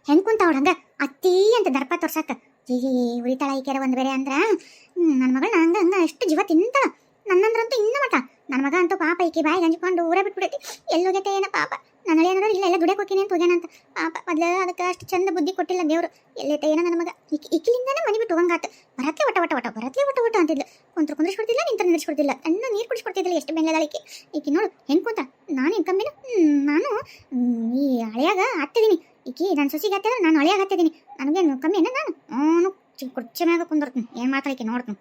ಹೆಂಗ್ ಕುಂತಾವಳ ಹಂಗ ಅತ್ತಿ ಅಂತ ದರ್ಪ ತೋರ್ಸಕ್ಕ ಜೀಗಿ ಉರಿತಾಳ ಈಕೆರ ಒಂದ್ ಬೇರೆ ಅಂದ್ರ ನನ್ನ ಮಗಳು ಹಂಗ ಹಂಗ ಎಷ್ಟು ಜೀವ ತಿಂತಾಳ. ನನ್ನಂದ್ರಂತೂ ಇನ್ನ ಮಟ ನನ್ನ ಮಗ ಅಂತೂ ಪಾಪ ಈಕೆ ಬಾಯಿ ಗಂಜಿಕೊಂಡು ಊರೇ ಬಿಟ್ಬಿಡೈತಿ. ಎಲ್ಲೋಗೈತೆ ಏನ ಪಾಪ. ನನ್ನ ಏನಾದ್ರು ಇಲ್ಲ ದುಡಿಯಕ್ಕೆ ಹೋಗ್ತೀನಿ ಅಂತ ಹೋಗ್ಯಾನಂತ ಪಾಪ. ಮೊದ್ಲು ಅದಕ್ಕೆ ಅಷ್ಟು ಚಂದ ಬುದ್ಧಿ ಕೊಟ್ಟಿಲ್ಲ ದೇವ್ರು. ಎಲ್ಲೈತೆ ಏನೋ ನನ್ನ ಮಗ ಇಕ್ಕಿಲಿಂದಾನೆ ಮನೆ ಬಿಟ್ಟು ಹೋಗಂಗಾತ. ಬರತ್ಲೆ ಬರತ್ಲೆ ಒಟ ಅಂತಿದ್ಲು. ಕುಂದ್ರಿಸ್ಕೊಡ್ತಿಲ್ಲ ನಿಂತ್ಕೊಡ್ತಿಲ್ಲ. ಅನ್ನ ನೀರು ಕುಡಿಸ್ಕೊಡ್ತಿದ್ದಿಲ್ಲ. ಎಷ್ಟು ಬೆಂಗಳದಾಳ ಈಕಿ ನೋಡು ಹೆಂಗ್ ಕುಂತ. ನಾನು ಹೆಂಗ್ ಕಮ್ಮಿನ ನಾನು ಈ ಹಳೆಯಾಗ ಹತ್ತಿದ್ದೀನಿ. ಈಕಿ ನನ್ನ ಸೊಸಿಗೆ ಹತ್ತಿದ್ರೆ ನಾನು ಹಳೆಯಾಗ ಹತ್ತಿದ್ದೀನಿ. ನನಗೇನು ಕಮ್ಮಿ ಏನ ನಾನು ಅವನು ಕುರ್ಚಿ ಮ್ಯಾಗ ಕುಂದಿರ್ತೀನಿ. ಏನು ಮಾತಾಡಕ್ಕೆ ನೋಡ್ತೀನಿ.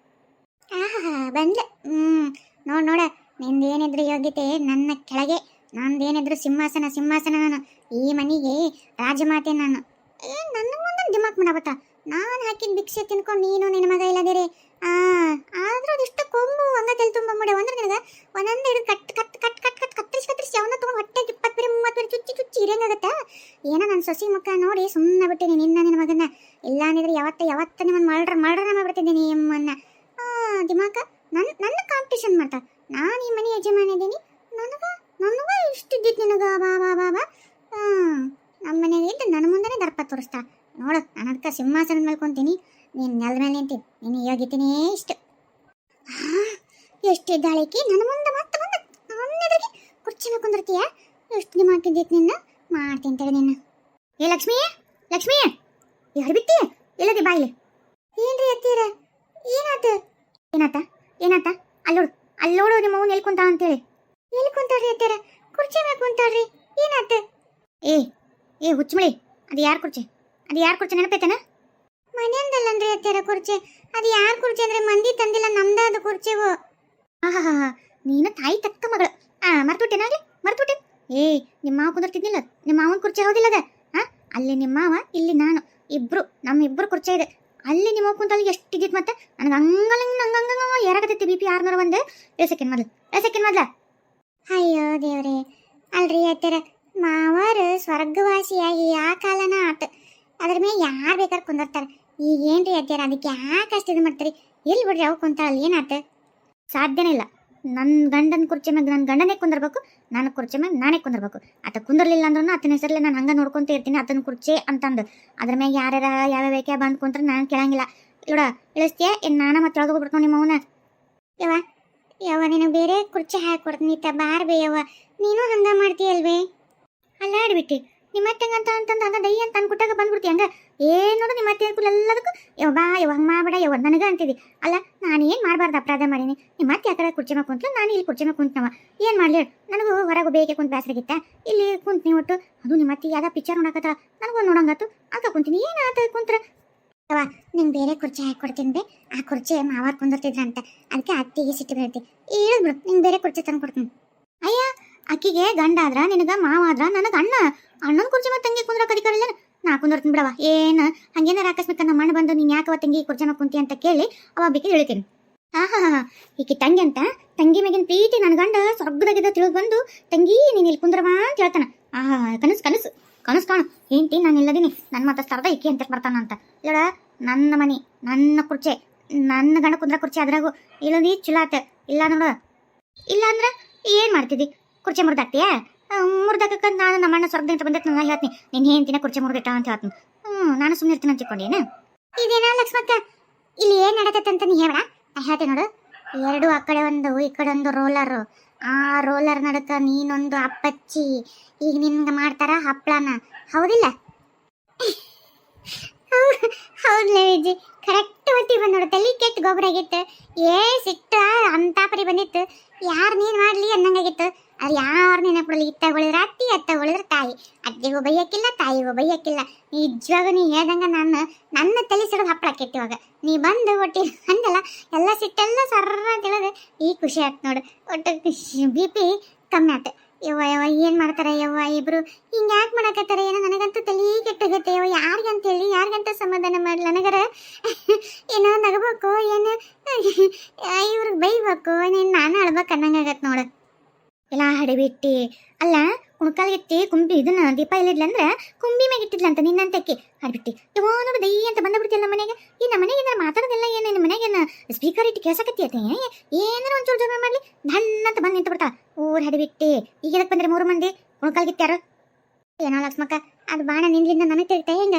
ಆಹಾ ಬಂದ್ಲೆ. ನೋಡ ನಿಂದೇನಿದ್ರು ಯೋಗ್ಯತೆ ನನ್ನ ಕೆಳಗೆ. ನಂದೇನಿದ್ರು ಸಿಂಹಾಸನ ನಾನು. ಈ ಮನೆಗೆ ರಾಜಮಾತೆ ನಾನು. ನನ್ನ ಒಂದೊಂದು ದಿಮಾಕ್ ಮಾಡಬತ್ತ. ನಾನು ಹಾಕಿದ ಭಿಕ್ಷೆ ತಿನ್ಕೊಂಡು ನೀನು ನಿನ್ನ ಮಗ ಇಲ್ಲದಿರಿ. ಆದ್ರೂ ಅದಿಷ್ಟು ಕೊಂಬು ಹಂಗ ತೆಲ್ ತುಂಬ ಮುಡೆ ಅಂದ್ರೆ ನಿನಗೆ ಒಂದೊಂದು ಹಿಡಿದು ಕತ್ತರಿಸಿ ಅವನ್ನ ತುಂಬ ಹೊಟ್ಟೆಗೆ 20 ಬೇರೆ 30 ಬೇರೆ ಚುಚ್ಚಿ ಇರಂಗಾಗತ್ತ. ಏನೋ ನನ್ನ ಸೊಸಿ ಮುಖ ನೋಡಿ ಸುಮ್ಮನೆ ಬಿಟ್ಟಿನಿ ನಿನ್ನ ಮಗನ. ಇಲ್ಲ ಅಂದಿದ್ರೆ ಯಾವತ್ತ ನಿಮ್ಮನ್ನು ಮರ್ಡರ್ ಮಾಡ್ಬಿಡ್ತಿದ್ದೀನಿ ನಿಮ್ಮನ್ನ. ದಿಮಾಕ ನನ್ನ ಕಾಂಪಿಟೇಷನ್ ಮಾಡ್ತಾ. ನಾನು ಈ ಮನೆ ಯಜಮಾನ ಇದ್ದೀನಿ. ನನಗ ಇಷ್ಟಿದ್ದಿತ್ತು ನಿನಗ ಬಾ ನಮ್ಮ ಮನೆಗೆ ಇದ್ದು ನನ್ನ ಮುಂದೆ ದರ್ಪ ತೋರಿಸ್ತಾ ನೋಡು. ನಾನು ಅದಕ್ಕೆ ಸಿಂಹಾಸನದ ಮೇಲೆ ಕುಂತೀನಿ, ನೀನು ನೆಲದ ಮೇಲೆ ನಿಂತೀನಿ. ನೀನು ಯೋಗಿತೀನೇ ಇಷ್ಟು. ಎಷ್ಟಿದ್ದಾಳಿಕೆ ನನ್ನ ಮುಂದೆ ಮತ್ತೆ ನನ್ನೆದುರಿಗೆ ಕುರ್ಚಿ ಮೇಲೆ ಕುಂದಿರ್ತೀಯ. ಎಷ್ಟು ದಿನ ಹಾಕಿದ್ದಿತ್ತು ನಿನ್ನ ಮಾಡ್ತೀನಿ ತಗ ನಿನ್ನ. ಏ ಲಕ್ಷ್ಮಿ ಯಾರು ಬಿತ್ತಿ ಎಲ್ಲದಿ ಬಾಯಿಲೆ. ಏನ್ರಿ ಅತ್ತೀರ ಏನಾತ ಅಲ್ಲೋಡು ನಿಮ್ಮ ಅವ್ನು ಎಲ್ಲಿ ಕುಂತಾಳ ಅಂತೇಳಿ. ಎಲ್ಲಿ ಕುಂತಾಳ್ರಿ ಅತ್ತೀರ? ಕುರ್ಚಿ ಮೇಲೆ ಕುಂತಾಳ್ರಿ. ಏನಾತ? ಏ ಹುಚ್ಚಮಳಿ, ಅದು ಯಾರ ಕುರ್ಚಿ ನೆನಪೈತೇನ? ಮನೆಯಂದಲ್ಲನ್ರಿ ಅತ್ತೀರ ಕುರ್ಚಿ. ಅದು ಯಾರ ಕುರ್ಚಿ ಅಂದ್ರೆ ಮಂದಿ ತಂದಿಲ್ಲ, ನಮ್ದಾದ ಕುರ್ಚಿವು. ಹಾ ನೀನು ತಾಯಿ ತಕ್ಕ ಮಗಳು. ಮರ್ತುಬಿಟ್ಟೆನಾಗ್ಲಿ ಮರ್ತುಬಿಟ್ಟೆ. ನಿಮ್ಮ ಮಾವ ಕುಂದಿರ್ತಿದ್ನಿಲ್ಲ, ನಿಮ್ಮ ಮಾವನ ಕುರ್ಚಿ ಹೌದಿಲ್ಲ ಅದ. ಅಲ್ಲಿ ನಿಮ್ಮ ಮಾವ, ಇಲ್ಲಿ ನಾನು, ನಮ್ಮಿಬ್ರು ಕುರ್ಚಿ ಇದೆ. ಅಲ್ಲಿ ನಿಮ್ಮ ಕುಂತಲ್ಲಿ ಎಷ್ಟಿದ್ದಿತ್ತು ಮತ್ತೆ. ನನಗೆ ಹಂಗಂಗ ಏರಾಕತ್ತೈತಿ BP 601. ಸೆಕೆಂಡ್ ಮೊದ್ಲ. ಅಯ್ಯೋ ದೇವ್ರೆ. ಅಲ್ರಿ ಅತ್ತೀರ, ಮಾವರು ಸ್ವರ್ಗವಾಸಿಯಾಗಿ ಆ ಕಾಲನ ಆತ. ಅದ್ರ ಮೇಲೆ ಯಾರು ಬೇಕಾದ್ರೆ ಕುಂದಿರ್ತಾರೆ. ಈಗ ಏನ್ರಿ ಅತ್ತೀರ, ಅದಕ್ಕೆ ಯಾಕೆ ಅಷ್ಟು ಇದು ಮಾಡ್ತೀರಿ? ಎಲ್ಲಿ ಬಿಡ್ರಿ ಅವು ಕುಂತಾಳಲ್ಲ, ಏನಾತ? ಸಾಧ್ಯನೇ ಇಲ್ಲ. ನನ್ನ ಗಂಡನ ಕುರ್ಚಿ ಮ್ಯಾಗ ನನ್ನ ಗಂಡನೇ ಕುಂದಿರ್ಬೇಕು, ನನ್ನ ಕುರ್ಚಿ ಮ್ಯಾಗ ನಾನೇ ಕುಂದಿರ್ಬೇಕು. ಆತ ಕುಂದಿರ್ಲಿಲ್ಲ ಅಂದ್ರೂ ಆತನ ಹೆಸರಲ್ಲಿ ನಾನು ಹಂಗೆ ನೋಡ್ಕೊಂತ ಇರ್ತೀನಿ ಆತನ ಕುರ್ಚಿ ಅಂತಂದು. ಅದ್ರ ಮ್ಯಾಗ ಯಾರ್ಯಾರ ಯಾವ ಬೇಕೇ ಬಂದು ಕುಂತ್ರೆ ನಾನು ಕೇಳಂಗಿಲ್ಲ. ಇಳಿಸ್ತೀಯ ಏನು? ನಾನು ಮತ್ತೆ ಒಳಗೋಗ್ಬಿಡ್ತು ನಿಮ್ಮ ಅವನ. ಯವ್ವ ನಿನಗೆ ಬೇರೆ ಕುರ್ಚಿ ಹಾಕಿ ಕೊಡ್ತೀನಿ ಬಾರ್ ಬೇ ಯವ್ವ. ನೀನು ಹಂಗ ಮಾಡ್ತೀಯಲ್ವೇ? ಅಲ್ಲ ಆಡ್ಬಿಟ್ಟು ನಿಮ್ಮ ಅತ್ತೆಂಗಂತ ಅಂತಂದು ಹಂಗ ದೈ ಅಂತ ಅನ್ಕೊಟ್ಟಾಗ ಬಂದ್ಬಿಡ್ತಿ ಹಂಗ. ಏನು ನೋಡು ನಿಮ್ಮ ಅತ್ತೆ ಅನ್ಕೂಲ ಎಲ್ಲದಕ್ಕೂ ಯವ್ವ ಹಂಗೆ ಮಾಡ್ಬೇಡ ಯವ್ವ ನನಗೆ ಅಂತಿದ್ದಿ. ಅಲ್ಲ ನಾನು ಏನು ಮಾಡಬಾರ್ದು ಅಪರಾಧ ಮಾಡೀನಿ. ನಿಮ್ಮ ಅತ್ತೆ ಆ ಕಡೆ ಕುರ್ಚಿ ಮೇಲೆ ಕುಂತ್ಲು, ನಾನು ಇಲ್ಲಿ ಕುರ್ಚಿ ಮೇಲೆ ಕುಂತನವ. ಏನು ಮಾಡಲಿ? ನನಗೂ ಹೊರಗೆ ಬೇಕೆ ಕುಂತು ಬೇಸರಾಗಿತ್ತ. ಇಲ್ಲಿ ಕುಂತ್ನಿ ಒಟ್ಟು. ಅದು ನಿಮ್ಮ ಅತ್ತೆ ಯಾವ್ದು ಪಿಕ್ಚರ್ ನೋಡಕತ್ತ, ನನಗೂ ನೋಡಂಗತ್ತು. ಆಗ ಕುಂತೀನಿ. ಏನಾತ ಕುಂತ್ರ ಯವ್ವ ನಿಂಗೆ ಬೇರೆ ಕುರ್ಚಿ ಹಾಕಿ ಕೊಡ್ತೀನಿ ಬೇ. ಆ ಕುರ್ಚಿ ಮಾವಾರ್ ಕುಂದಿರ್ತಿದ್ರಂತ, ಅದಕ್ಕೆ ಅತ್ತಿಗೆ ಸಿಟ್ಟು ಬೀಳ್ತಿ. ಹೇಳಿದ್ಬಿಡು ನಿಂಗೆ ಬೇರೆ ಕುರ್ಚಿ ತಂದು ಕೊಡ್ತೀನಿ. ಅಯ್ಯ ಅಕ್ಕಿಗೆ ಗಂಡ ಆದ್ರ ನಿನಗ ಮಾವ ಆದ್ರ ನನಗೆ ಅಣ್ಣನ ಕುರ್ಚಿ ಮತ್ತೆ ತಂಗಿ ಕುಂದ್ರಕ್ಕೆ ಅಧಿಕಾರ ಇಲ್ಲ. ನಾ ಕುಂದಿರ್ತೀನಿ ಬಿಡವ. ಏನು ಹಂಗೇನಾರ ಆಕಸ್ಮಿಕ ನಮ್ಮ ಅಣ್ಣ ಬಂದು ನೀನು ಯಾಕವ ತಂಗಿ ಕುರ್ಚಿ ಮೇಲೆ ಕುಂತಿ ಅಂತ ಕೇಳಿ ಅವ ಬೇಕಿ ಹೇಳ್ತೀನಿ. ಈಕಿ ತಂಗಿ ಅಂತ ತಂಗಿ ಮ್ಯಾಗಿನ ಪ್ರೀತಿ ನನ್ನ ಗಂಡ ಸ್ವರ್ಗದಾಗಿದ್ದ ತಿಳಿದು ಬಂದು ತಂಗಿ ನೀನು ಇಲ್ಲಿ ಕುಂದ್ರವ ಅಂತ ಹೇಳ್ತಾನ. ಕನಸು ಕಾಣು ఏంటి ನಾನು ಇಲ್ಲದೀನಿ, ನನ್ನ ಮತ್ತೆ ಸ್ಥಳದ ಈಕಿ ಅಂತ ಬರ್ತಾನಂತ. ಇಲ್ಲ ನನ್ನ ಮನೆ ನನ್ನ ಕುರ್ಚಿ ನನ್ನ ಗಂಡ ಕುಂದ್ರ ಕುರ್ಚಿ ಅದ್ರಾಗು ಇಲ್ಲದಿ ಚಲೋ ಆತ. ಇಲ್ಲ ನೋಡು, ಇಲ್ಲ ಅಂದ್ರೆ ಏನು ಮಾಡ್ತಿದ್ದಿ? ಕುರ್ಚಿ ಮುರಿದಾಕ್ತೀಯ? ಮುರಿದಾಕ ನಾನು ನಮ್ಮ ಅಣ್ಣ ಸ್ವರ್ಗದಿಂದ ಬಂದೈತೆ ನಾನು ಹೇಳ್ತೀನಿ. ನೀನು ಹೇಳ್ತೀನಿ ಕುರ್ಚಿ ಮುರಿದಿಟ್ಟ ಅಂತ ಹೇಳ್ತೀನಿ. ನಾನು ಸುಮ್ಮನೆ ಇರ್ತೀನಿ ಅಂತಿಕೊಂಡೇನು? ಇದೇನಾ ಲಕ್ಷ್ಮಕ್ಕ ಇಲ್ಲಿ ಏನು ನಡತೈತೆ ನೀ ಹೇಳ. ಹೇಳ್ತೀನಿ ನೋಡು. ಎರಡು ಆ ಕಡೆ ಒಂದು ಈ ಕಡೆ ಒಂದು ರೋಲರು. ಆ ರೋಲರ್ ನಡಕ ನೀನೊಂದು ಅಪ್ಪಚ್ಚಿ. ಈಗ ನಿನ್ಗೆ ಮಾಡ್ತಾರ ಹಪ್ಳನ, ಹೌದಿಲ್ಲ? ಹೌದ್ಲ ವಿಜಿ, ಕರೆಕ್ಟ್ ಹೊತ್ತಿ ಬಂದು ನೋಡು. ತಲೆ ಕೆಟ್ಟು ಗೊಬ್ಬರ ಆಗಿತ್ತು. ಸಿಟ್ಟ ಅಂತ ಪರಿ ಬಂದಿತ್ತು. ಯಾರು ನೀನು ಮಾಡಲಿ ಅನ್ನಂಗಾಗಿತ್ತು. ಅದು ಯಾರು ನೆನಪಡಲಿ. ಇತ್ತಗೊಳಿದ್ರೆ ಅತ್ತಿ, ಅತ್ತಗೊಳಿದ್ರೆ ತಾಯಿ. ಅತ್ತಿಗೂ ಬೈಯಕ್ಕಿಲ್ಲ, ತಾಯಿಗೂ ಬೈಯಕ್ಕಿಲ್ಲ. ನಿಜವಾಗ ನೀ ಹೇಳ್ದಂಗ ನನ್ನ ತಲೆ ಸಿಡೋದು ಹಪ್ಪಳ ಕೆಟ್ಟಿವಾಗ ನೀ ಬಂದು ಒಟ್ಟಿ ಅಂದಲ್ಲ, ಎಲ್ಲ ಸಿಟ್ಟೆಲ್ಲ ಸರ್ರ ತಿಳಿದು ಈ ಖುಷಿ ಆಯ್ತು ನೋಡು. ಒಟ್ಟು BP ಕಮ್ಮಿ ಆಯ್ತು. ಯವ್ವ ಏನು ಮಾಡ್ತಾರೆ ಯವ್ವ ಇಬ್ರು ಹಿಂಗೆ ಯಾಕೆ ಮಾಡಕತ್ತಾರೆ ಏನೋ? ನನಗಂತೂ ತಲೆ ಕೆಟ್ಟೋಗುತ್ತೆ ಯವ್ವ. ಯಾರಿಗಂತೇಳಿ ಯಾರಿಗಂತ ಸಮಾಧಾನ ಮಾಡಲಿ? ನನಗರ ಏನೋ ನಗಬೇಕು, ಏನು ಇವ್ರಿಗೆ ಬೈಬೇಕು, ನಾನು ಅಳ್ಬೇಕು ಅನ್ನಂಗಾಗತ್ತೆ ನೋಡು. ಎಲ್ಲ ಹಡಿಬಿಟ್ಟಿ ಅಲ್ಲ ಕುಣ್ಕಾಲ್ಗೆತ್ತಿ ಕುಂಬಿ ಇದನ್ನ ದೀಪ ಇಲ್ಲಿದ್ಲಂದ್ರೆ ಕುಂಬಿ ಮ್ಯಾಗ ಇಟ್ಟಿದ್ಲಂತ ನಿನ್ನಂತಕ್ಕೆ ಹಡ್ಬಿಟ್ಟಿ. ಯಾವ ನೋಡು ದೈ ಅಂತ ಬಂದ್ಬಿಡ್ತಿಲ್ಲ ನಮ್ಮ ಮನೆಗೆ. ಈ ನಮ್ಮ ಮನೆಗೆ ಏನಾರ ಮಾತಾಡೋದಿಲ್ಲ ಏನು? ನಿಮ್ಮ ಮನೆಗೇನು ಸ್ಪೀಕರ್ ಇಟ್ಟು ಕೇಳ್ಸಕತ್ತಿ ಆತ? ಏನಾರ ಒಂಚೂರು ಜೋರ ಮಾಡಲಿ ಧನ್ನಂತ ಬಂದು ನಿಂತು ಬಿಡ್ತಾ. ಊರು ಹಡಿಬಿಟ್ಟಿ. ಈಗ ಎದಕ್ಕೆ ಬಂದ್ರೆ 3 ಮಂದಿ ಕುಣ್ಕಾಲ್ಗಿತ್ಯಾರು? ಏನೋ ಲಕ್ಷ್ಮಕ್ಕ ಅದು ಬಾಣ ನಿನ್ಲಿಂದ ನನಗೆ ತಿರುಗ್ತಾ ಹೆಂಗ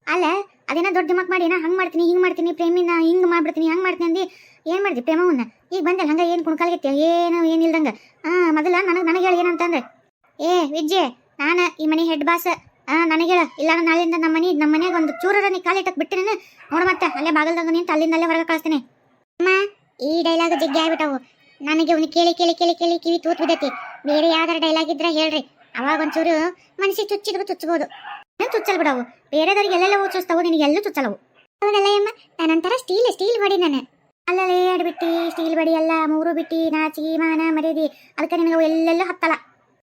ಅಲ್ಲ ಅದೇನೋ ದೊಡ್ಡ ದಿಮಾಕ್ ಮಾಡಿ ನಾ ಹಂಗೆ ಮಾಡ್ತೀನಿ ಹಿಂಗೆ ಮಾಡ್ತೀನಿ ಪ್ರೇಮಿನ ಹಿಂಗೆ ಮಾಡ್ಬಿಡ್ತೀನಿ ಹಂಗೆ ಮಾಡ್ತೀನಿ ಅಂದು ಏನು ಮಾಡಿದ್ವಿ ಪ್ರೇಮವನ್ನ ಈಗ ಬಂದಲ್ಲ ಹಂಗೆ ಏನು ಕುಣ್ಕಾಲ್ಗೆತ್ತಿ ಏನು ಏನಿಲ್ದಂಗೆ ಮೊದಲ ನನಗೆ ಹೇಳಿ ಏನಂತಂದ್ರೆ ಏ ವಿಜ್ಜೆ ನಾನು ಈ ಮನೆ ಹೆಡ್ ಬಾಸ್ ನನಗೆ ಹೇಳ ಇಲ್ಲ ನಾಳೆಯಿಂದ ನಮ್ಮ ಮನೆಗೆ ಒಂದು ಚೂರರ ನೀ ಕಾಲಿಟ್ಟಕ್ಕೆ ಬಿಟ್ಟಿನ ನೋಡು ಮತ್ತೆ ಅಲ್ಲೇ ಬಾಗಲ್ದಾಗ ನಿಂತು ಅಲ್ಲಿಂದ ಅಲ್ಲೇ ಹೊರಗೆ ಕಳಿಸ್ತೀನಿ ಅಮ್ಮ ಈ ಡೈಲಾಗ್ ಜಗ್ಗಿ ಆಗ್ಬಿಟ್ಟವು ನನಗೆ ಅವ್ನು ಕೇಳಿ ಕೇಳಿ ಕೇಳಿ ಕೇಳಿ ಕಿವಿ ತೂತ್ ಬಿದ್ದೈತಿ ಬೇರೆ ಯಾವ್ದಾರ ಡೈಲಾಗ್ ಇದ್ರೆ ಹೇಳ್ರಿ ಅವಾಗ ಒಂಚೂರು ಮನಸ್ಸಿಗೆ ಚುಚ್ಚಿದ್ರು ಚುಚ್ಚಬಹುದು ಚುಚ್ಚಲ್ ಬಿಡವು ಬೇರೆದವ್ರಿಗೆ ಎಲ್ಲೆಲ್ಲ ಚುಚ್ತಾವು ನಿನಗೆ ಎಲ್ಲೂ ಚುಚ್ಚಲವು ಹೌದಲ್ಲ ಅಮ್ಮ ನಾನಂತರ ಸ್ಟೀಲ್ ಬಡಿ ನಾನು ಅಲ್ಲಲ್ಲೇ ಆಡ್ಬಿಟ್ಟು ಸ್ಟೀಲ್ ಬಡಿ ಎಲ್ಲ ಮೂರು ಬಿಟ್ಟು ನಾಚಿಗೆ ಮಾನ ಮರ್ಯಾದಿ ಅದಕ್ಕೆ ನಿನಗೆ ಎಲ್ಲೆಲ್ಲೂ ಹತ್ತಲ್ಲ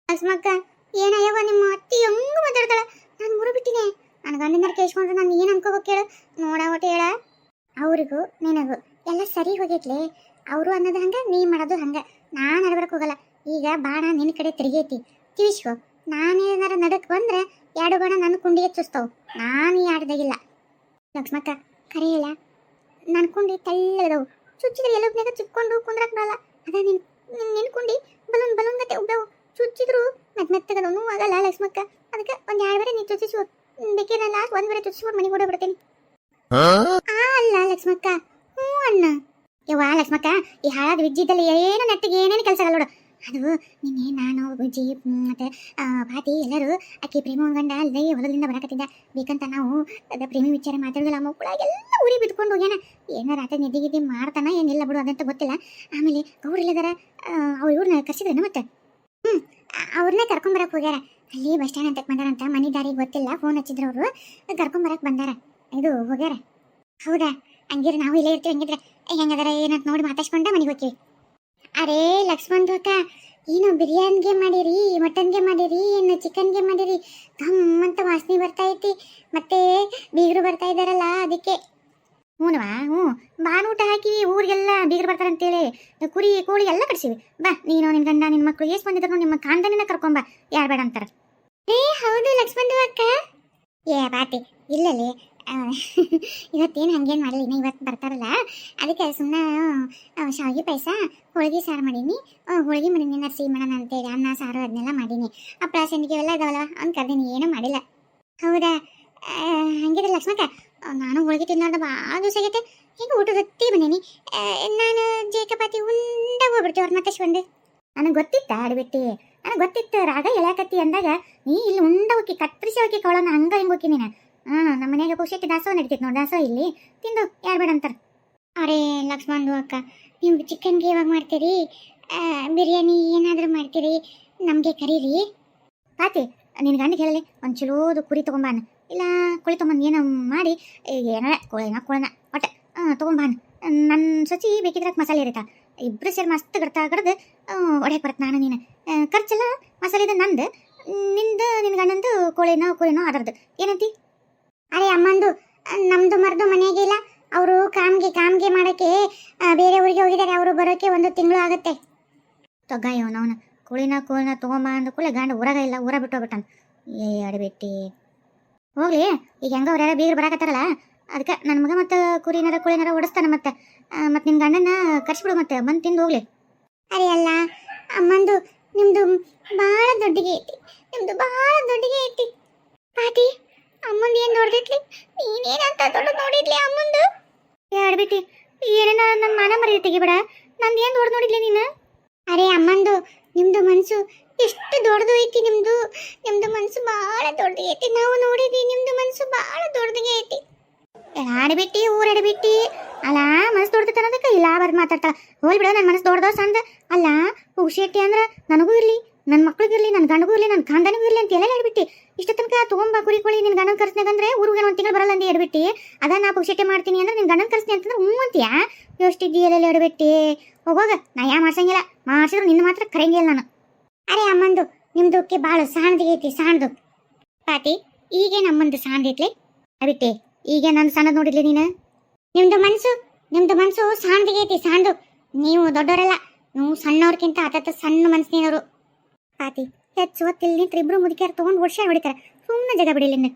ಅಸ್ಮಕ್ಕ ಏನಯ್ಯವ ನಿಮ್ಮ ಅತ್ತಿ ಹೆಂಗೆ ಮಾತಾಡ್ತಾಳ ನಾನು ಮೂರು ಬಿಟ್ಟಿನಿ ನನ್ನ ಗಂಡಿನಾರ ಕೇಳ್ಕೊಂಡ್ರೆ ನಾನು ಏನು ಅನ್ಕೋಬೇಕು ಕೇಳು ನೋಡ ಒಟ್ಟು ಹೇಳ ಅವ್ರಿಗೂ ನಿನಗೂ ಎಲ್ಲ ಸರಿ ಹೋಗೈತ್ಲೆ ಅವರು ಅನ್ನೋದು ಹಂಗೆ ನೀ ಮಾಡೋದು ಹಂಗೆ ನಾನು ಅಡ್ಬರಕ್ಕೆ ಹೋಗಲ್ಲ ಈಗ ಬಾಣ ನಿನ್ನ ಕಡೆ ತಿರುಗೈತಿ ತಿಳಿಸ್ಕೊ ನಾನೇನಾರ ನಡಕ್ ಬಂದ್ರೆ ಎರಡು ಬಾಣ ನನ್ನ ಕುಂಡಿಗೆ ಚುಸ್ತಾವು ನಾನು ಈ ಆಡ್ದಾಗಿಲ್ಲ ಲಕ್ಷ್ಮಕ್ಕ ಕರೆ ಇಲ್ಲ ನನ್ನ ಕುಂಡಿ ತೆಳ್ಳದವು ಚುಚ್ಚಿದ್ರೆ ಎಲ್ಲೊಬ್ನಾಗ ಚಿಕ್ಕೊಂಡು ಕುಂದ್ರಕ್ ಬರಲ್ಲ ಅದ ನಿನ್ನ ಕುಂಡಿ ಬಲೂನ್ ಗತೆ ಉಬ್ಬವು ಚುಚ್ಚಿದ್ರು ಮೆತ್ತಗದ ನೋವು ಆಗಲ್ಲ ಲಕ್ಷ್ಮಕ್ಕ ಅದಕ್ಕೆ ಒಂದು ಎರಡು ಬೇರೆ ನೀ ಚುಚ್ಚಿಸು ಬೇಕೇನಲ್ಲ ಒಂದು ಬೇರೆ ಚುಚ್ಚಿಸ್ಬಿಟ್ಟು ಮನೆಗೆ ಓಡಾಡ್ಬಿಡ್ತೇನೆ ಅಲ್ಲ ಲಕ್ಷ್ಮಕ್ಕ ಹ್ಞೂ ಅಣ್ಣ ಯವ್ವ ಲಕ್ಷ್ಮಕ್ಕ ಈ ಹಾಳಾದ ವಿಜ್ಜಿದ್ದಲ್ಲಿ ಏನು ನೆಟ್ಟಿಗೆ ಏನೇನು ಕೆಲಸ ಆಗಲ್ಲ ನೋಡು ಅದು ನಿನ್ನೆ ನಾನು ವಿಜ್ಜಿ ಮತ್ತು ಭಾತಿ ಎಲ್ಲರೂ ಆಕೆ ಪ್ರೇಮ ಗಂಡ ಅಲ್ಲದೆ ಹೊಲದಿಂದ ಬರಕತ್ತಿದ್ದ ಬೇಕಂತ ನಾವು ಅದ ಪ್ರೇಮಿ ವಿಚಾರ ಮಾತಾಡಿದಲ್ಲ ಮಕ್ಕಳಾಗೆಲ್ಲ ಉರಿ ಬಿದ್ಕೊಂಡು ಹೋಗ್ಯಾನ ಏನೋ ರಾತ್ರಿ ನಿದ್ದೆ ಮಾಡ್ತಾನ ಏನಿಲ್ಲ ಬಿಡು ಅದಂತ ಗೊತ್ತಿಲ್ಲ ಆಮೇಲೆ ಗೌರಿಲ್ಲದಾರ ಅವ್ರು ಇವ್ರನ್ನ ಕರ್ಸಿದ್ರೇನು ಮತ್ತೆ ಅವ್ರನ್ನೇ ಕರ್ಕೊಂಬರಕ್ಕೆ ಹೋಗ್ಯಾರ ಅಲ್ಲಿ ಬಸ್ ಸ್ಟ್ಯಾಂಡ್ ಅಂತ ಬಂದಾರಂತ ಮನೆ ದಾರಿಗೆ ಗೊತ್ತಿಲ್ಲ ಫೋನ್ ಹಚ್ಚಿದ್ರು ಅವರು ಕರ್ಕೊಂಬರಕ್ಕೆ ಬಂದಾರ ಇದು ಹೋಗ್ಯಾರ ಹೌದಾ ಹಂಗಿದ್ರೆ ನಾವು ಇಲ್ಲೇ ಇರ್ತೀವಿ ಹಂಗಿದ್ರೆ ಹೆಂಗದಾರ ಏನಂತ ನೋಡಿ ಮಾತಾಡ್ಕೊಂಡ ಮನೆಗೆ ಹೋಗ್ತೀವಿ ಅರೇ ಲಕ್ಷ್ಮಣ್ ಅಕ್ಕ ಏನು ಬಿರಿಯಾನಿಗೆ ಮಾಡಿರಿ ಮಟನ್ಗೆ ಮಾಡಿರಿ ಏನು ಚಿಕನ್ಗೆ ಮಾಡಿರಿ ಗಮ್ಮಂತ ವಾಸನೆ ಬರ್ತಾ ಐತಿ ಮತ್ತೆ ಬೀಗರು ಬರ್ತಾ ಇದ್ದಾರಲ್ಲ ಅದಕ್ಕೆ ಹ್ಞೂನವಾ ಬಾನೂಟ ಹಾಕಿವಿ ಊರಿಗೆಲ್ಲ ಬೀಗರು ಬರ್ತಾರಂತೇಳಿ ಕುರಿ ಕೋಳಿ ಎಲ್ಲ ಕಟ್ಸಿವಿ ಬಾ ನೀನು ನಿನ್ನ ಗಂಡ ನಿನ್ನ ಮಕ್ಕಳು ಎಷ್ಟು ಬಂದಿದ್ರು ನಿಮ್ಮ ಕಾಂಡನಿನ ಕರ್ಕೊಂಬ ಯಾರು ಬೇಡ ಅಂತಾರ ಹೌದು ಲಕ್ಷ್ಮಣ್ ಅಕ್ಕ ಏ ಬಾತಿ ಇಲ್ಲಲ್ಲಿ ಇವತ್ತೇನು ಹಂಗೇನು ಮಾಡಲಿ ಇನ್ನು ಇವತ್ತು ಬರ್ತಾರಲ್ಲ ಅದಕ್ಕೆ ಸುಮ್ಮನೆ ಶಾವಿಗೆ ಪಾಯಸ ಹೋಳಿಗೆ ಸಾರು ಮಾಡೀನಿ ಹೋಳಿಗೆ ಮಾಡೀನಿ ನರ್ಸಿ ಮಾಡೋಣ ಅಂತೇಳಿ ಅನ್ನ ಸಾರು ಅದನ್ನೆಲ್ಲ ಮಾಡೀನಿ ಹಪ್ಪಳ ಸಂಡಿಗೆ ಎಲ್ಲ ಇದಾವಲ್ಲ ಅವ್ನು ಕರ್ದೀನಿ ಏನೂ ಮಾಡಿಲ್ಲ ಹೌದಾ ಹಂಗಿದ್ರೆ ಲಕ್ಷ್ಮಕ್ಕ ನಾನು ಹೋಳಿಗೆ ತಿನ್ನೋದು ಭಾಳ ದಿವಸ ಆಗೈತೆ ಈಗ ಊಟದ ಹೊತ್ತಿ ಬಂದೀನಿ ನಾನು ಜೇಕಪಾತಿ ಉಂಡ ಹೋಗ್ಬಿಡ್ತೀವಿ ಅವ್ರ ಮತ್ತೆ ನನಗೆ ಗೊತ್ತಿತ್ತ ಆಡ್ಬಿಟ್ಟು ನನಗೆ ಗೊತ್ತಿತ್ತು ರಾಗ ಎಳ್ಯಾಕತ್ತಿ ಅಂದಾಗ ನೀ ಇಲ್ಲಿ ಉಂಡ ಹೋಗಿ ಕತ್ತರಿಸಿ ಹೋಗಿ ಕವಳನ್ನ ಹಂಗೆ ಹಿಂಗೆ ಹೋಗಿ ನೀನು ನಮ್ಮ ಮನೆಯಾಗ ಪುಷಕ್ಕೆ ದಾಸೋ ನಡೀತೈತೆ ನೋಡಿ ದಾಸೋ ಇಲ್ಲಿ ತಿಂದು ಯಾರು ಬೇಡ ಅಂತಾರೆ ಅರೇ ಲಕ್ಷ್ಮಣ್ ಅಕ್ಕ ನೀವು ಚಿಕನ್ಗೆ ಯಾವಾಗ ಮಾಡ್ತೀರಿ ಬಿರಿಯಾನಿ ಏನಾದರೂ ಮಾಡ್ತೀರಿ ನಮಗೆ ಕರೀರಿ ಪಾತಿ ನಿನ್ನ ಗಂಡಿಗೆ ಹೇಳಲಿ ಒಂದು ಚಲೋದು ಕುರಿ ತೊಗೊಂಬಾನ ಇಲ್ಲ ಕೋಳಿ ತೊಗೊಂಬಂದು ಏನೋ ಮಾಡಿ ಏನೋ ಕೋಳಿನ ಒಟ್ಟೆ ತೊಗೊಂಬಾನ ನನ್ನ ಸೊಚಿ ಬೇಕಿದ್ರೆ ಮಸಾಲೆ ಇರೈತಾ ಇಬ್ಬರು ಸೇರಿ ಮಸ್ತ್ ಗಡ್ದು ಒಡೆಯಕ್ಕೆ ಬರುತ್ತೆ ನಾನು ನೀನು ಖರ್ಚೆಲ್ಲ ಮಸಾಲೆದು ನಂದು ನಿನ್ನ ಗಂಡಂದು ಕೋಳಿನೋ ಅದರದ್ದು ಏನಂತಿ ಅರೆ ಅಮ್ಮಂದು ನಮ್ಮದು ಮರ್ದು ಮನೆಯಾಗೆ ಇಲ್ಲ ಅವರು ಕಾಮ್ಗೆ ಮಾಡೋಕ್ಕೆ ಬೇರೆ ಊರಿಗೆ ಹೋಗಿದ್ದಾರೆ ಅವರು ಬರೋಕ್ಕೆ 1 ತಿಂಗಳು ಆಗುತ್ತೆ ತೊಗ್ಗಾಯ ಅವನು ಕೋಳಿನ ತೊಗೊಂಬ ಅಂದ ಕೂಡಲೇ ಗಂಡ ಊರಾಗ ಇಲ್ಲ ಊರ ಬಿಟ್ಟು ಹೋಗ್ಬಿಟ್ಟಾನ ಅಡಿಬಿಟ್ಟು ಹೋಗ್ಲಿ ಈಗ ಹೆಂಗ ಅವ್ರು ಯಾರು ಬೀಗರು ಬರಾಕತ್ತಾರಲ್ಲ ಅದಕ್ಕೆ ನನ್ನ ಮಗ ಮತ್ತು ಕುರಿನಾರ ಕೋಳಿನಾರ ಓಡಿಸ್ತಾನೆ ಮತ್ತೆ ನಿನ್ನ ಗಂಡನ ಕರ್ಸಿಬಿಡು ಮತ್ತೆ ಬಂದು ತಿಂದು ಹೋಗ್ಲಿ ಅರೆ ಅಲ್ಲ ಅಮ್ಮಂದು ನಿಮ್ಮದು ಭಾಳ ದೊಡ್ಡಿಗೆ ಐತಿ ಪಾಟಿ ಅಮ್ಮಂದು ಏನು ದೊಡ್ಡದಿಟ್ಲಿ ನೀನೇನಂತ ದೊಡ್ಡ ನೋಡಿದ್ಲಿ ಅಮ್ಮಂದು ಆಡ್ಬಿಟ್ಟು ಏನೇನ ನನ್ನ ಮಾನ ಮರ್ಯಾದೆ ತೆಗಿಬೇಡ ನಂದು ಏನು ದೊಡ್ಡ ನೋಡಿದ್ಲಿ ನೀನು ಅರೆ ಅಮ್ಮಂದು ನಿಮ್ಮದು ಮನಸ್ಸು ಎಷ್ಟು ದೊಡ್ಡದು ಐತಿ ನಿಮ್ಮದು ಮನಸ್ಸು ಭಾಳ ದೊಡ್ಡಗೆ ಐತಿ ನಾವು ನೋಡಿದ್ವಿ ನಿಮ್ಮದು ಮನಸ್ಸು ಭಾಳ ದೊಡ್ಡಗೆ ಐತಿ ಆಡ್ಬಿಟ್ಟು ಊರಾಡ್ಬಿಟ್ಟು ಅಲ್ಲ ಮನಸ್ಸು ದೊಡ್ಡದ ಅನ್ನೋದಕ್ಕೆ ಇಲ್ಲ ಬರ್ದು ಮಾತಾಡ್ತಾಳ ಹೋಲ್ ಬಿಡ ನನ್ನ ಮನಸ್ಸು ದೊಡ್ಡದೋ ಸಂದ ಅಲ್ಲ ಹುಷಿಯಟ್ಟಿ ಅಂದ್ರೆ ನನಗೂ ಇರಲಿ ನನ್ನ ಮಕ್ಳಿಗೂ ಇರಲಿ ನನ್ನ ಗಂಡಗೂ ಇರಲಿ ನನ್ನ ಗಂಡನಿಗೂ ಇರಲಿ ಅಂತ ಎಲ್ಲ ಹೇಳ್ಬಿಟ್ಟು ಇಷ್ಟ ತನಕ ತೊಗೊಂಬ ಕುರಿ ನಿನ್ನ ಗಂಡನ ಕರ್ಸ್ನಾಗಂದ್ರೆ ಊರಿಗೆ 1 ತಿಂಗಳು ಬರಲ್ಲ ಅಂತ ಹೇಳ್ಬಿಟ್ಟು ಅದ ನಾ ಪುಕ್ಷಟೆ ಮಾಡ್ತೀನಿ ಅಂದ್ರೆ ನಿನ್ನ ಗಂಡನ ಕರ್ಸ್ನಿ ಅಂತಂದ್ರೆ ಹ್ಞೂ ಅಂತೀಯಾ ಎಷ್ಟಿದ್ದೀ ಎಲ್ಲ ಹೇಳ್ಬಿಟ್ಟು ಹೋಗೋಗ ನಾ ಯಾ ಮಾಡ್ಸಂಗಿಲ್ಲ ಮಾಡಿಸಿದ್ರು ನಿನ್ನ ಮಾತ್ರ ಕರೆಯಂಗಿಲ್ಲ ನಾನು ಅರೆ ಅಮ್ಮಂದು ನಿಮ್ದಕ್ಕೆ ಭಾಳ ಸಾಣದಿಗೆ ಐತಿ ಸಾಣದು ಪಾತಿ ಈಗೇ ನಮ್ಮಂದು ಸಾಣದೈತ್ಲಿ ಅಬಿಟ್ಟೆ ಈಗ ನನ್ನ ಸಣ್ಣದು ನೋಡಿದ್ಲಿ ನೀನು ನಿಮ್ದು ಮನಸ್ಸು ಸಾಣದಿಗೆ ಐತಿ ಸಾಣದು ನೀವು ದೊಡ್ಡವರಲ್ಲ ನೀವು ಸಣ್ಣವ್ರಕ್ಕಿಂತ ಆತ ಸಣ್ಣ ಮನಸ್ಸಿನವರು ಪಾತಿ ಹೆಚ್ಚು ಹೊತ್ತಿಲ್ಲಿ ನಿಂತ್ರೆ 2 ಮುದುಕಿಯರು ತೊಗೊಂಡು ವರ್ಷ ಹೊಡಿತಾರೆ ಸುಮ್ಮನೆ ಜಗ ಬಿಡಿಲ್ಲ